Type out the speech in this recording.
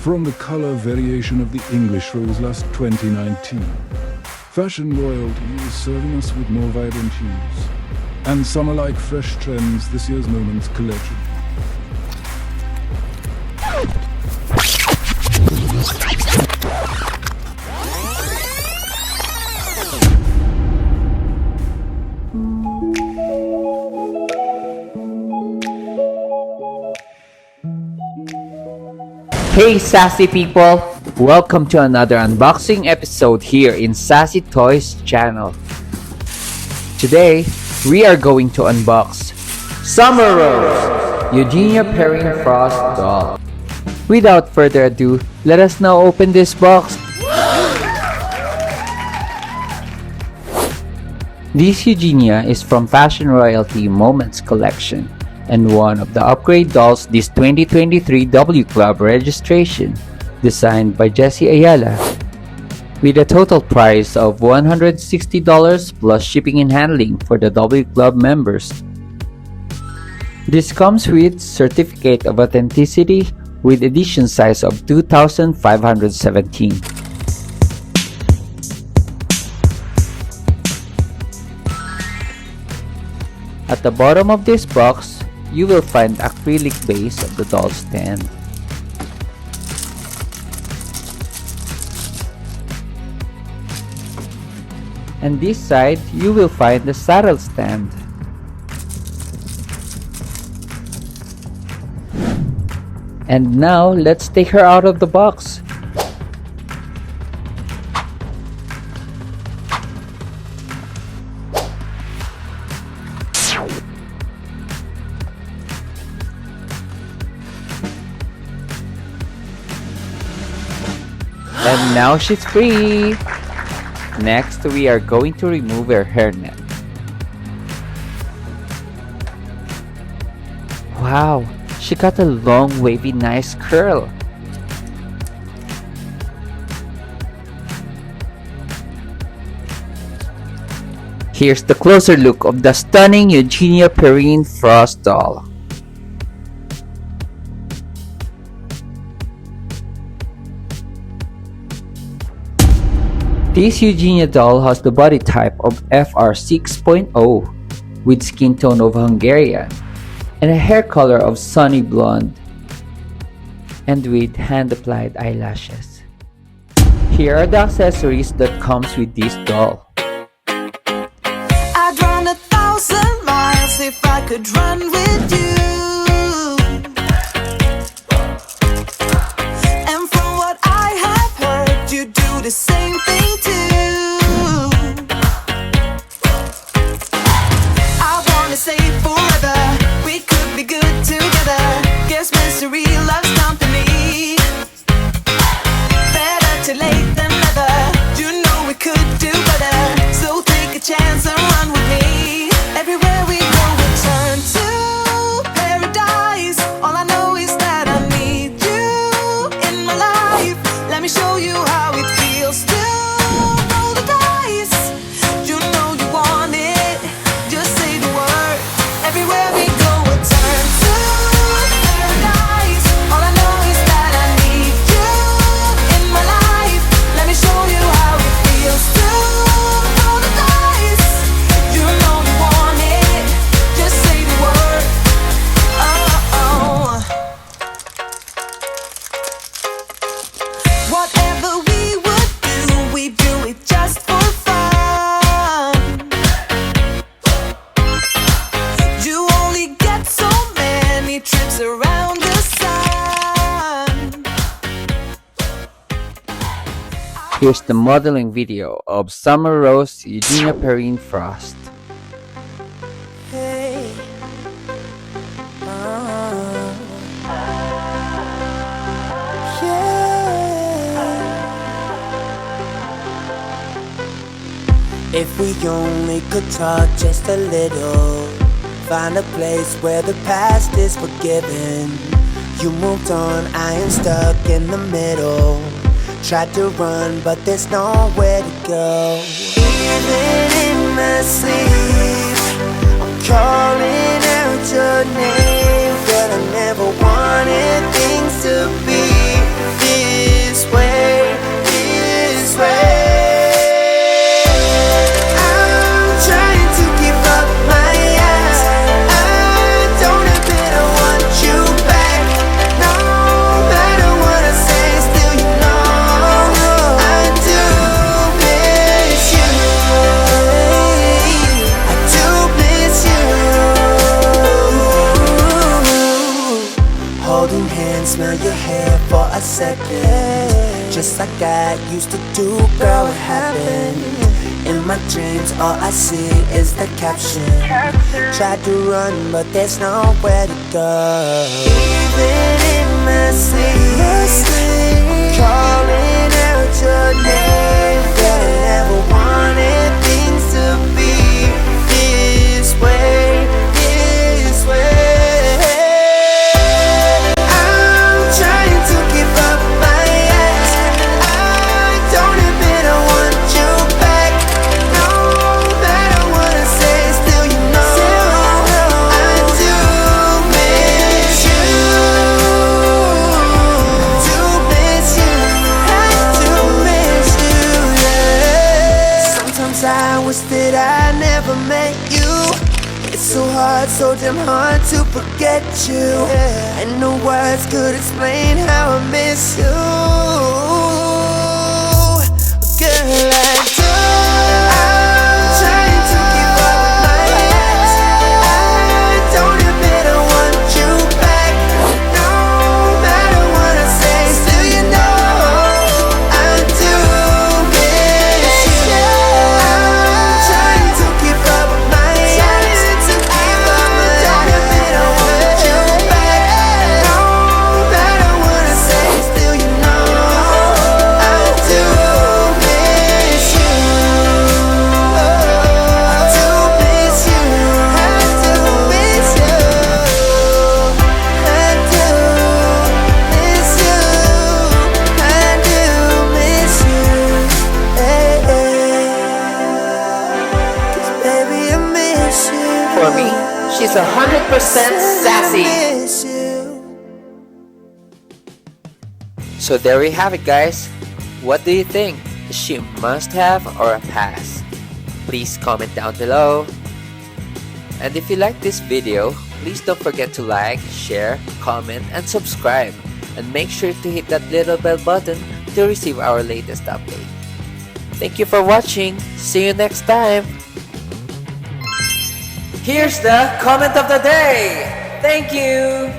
from the color variation of the English rose last 2019. Fashion royalty is serving us with more vibrant hues and summer-like fresh trends this year's Moments collection. Hey sassy people! Welcome to another unboxing episode here in SassyToys channel. Today, we are going to unbox Summer Rose Eugenia Perrin-Frost doll. Without further ado, let us now open this box. This Eugenia is from Fashion Royalty Moments collection and one of the upgrade dolls this 2023 Wclub registration, designed by Jessie Ayala, with a total price of $160 plus shipping and handling for the Wclub members. This comes with certificate of authenticity with edition size of 2,517. At the bottom of this box, you will find the acrylic base of the doll stand. And this side, you will find the saddle stand. And now, let's take her out of the box. And now she's free! Next, we are going to remove her hairnet. Wow! She got a long, wavy, nice curl. Here's the closer look of the stunning Eugenia Perrin-Frost doll. This Eugenia doll has the body type of FR 6.0 with skin tone of Hungarian and a hair color of sunny blonde and with hand-applied eyelashes. Here are the accessories that comes with this doll. I'd run 1,000 miles if I could run with you. And from what I have heard, you do the same thing too. I wanna say forever, we could be good together. Guess misery loves company. Better too late than never. You know we could do better. So take a chance and run with me. Everywhere we go we turn to paradise. All I know is that I need you in my life. Let me show you how it feels to roll the dice. You know you want it, just say the word. Everywhere we go we turn to paradise. All I know is that I need you in my life. Let me show you how it feels to roll the dice. You know you want it, just say the word. Oh. Whatever we do it just for fun. You only get so many trips around the sun. Here's the modeling video of Summer Rose Eugenia Perrin-Frost. Hey. If we only could talk just a little, find a place where the past is forgiven. You moved on, I am stuck in the middle. Tried to run, but there's nowhere to go. Even in my sleep, I'm calling out your name, but I never wanted things to be holding hands, smell your hair for a second. Just like I used to do, girl, what happened? In my dreams, all I see is the caption. Tried to run, but there's nowhere to go. Even in my sleep, I'm calling out your name. Girl, I never wanted things to be this way, this way. I'm trying to give up my ex. I don't admit I want you back. No matter what I say, still you know I do miss you. Do miss you. I do miss you, yeah. Sometimes I wish that I never met you. It's so hard, so damn hard to forget you. And no words could explain how I miss you. Girl, I do. I'm trying to keep up with my ex. I don't admit I want you back. No matter what I say, still you know I do miss you. I'm trying to keep up with my ex. I don't admit I want you back. No matter what I say, still you know I do miss you. I do miss you. I do miss you. I do miss you. I do miss you. Hey, hey. 'Cause baby, I miss you. For me, she's 100% sassy. Miss you. So there we have it, guys. What do you think? Is she a must-have or a pass? Please comment down below. And if you like this video, please don't forget to like, share, comment, and subscribe. And make sure to hit that little bell button to receive our latest update. Thank you for watching. See you next time. Here's the comment of the day. Thank you.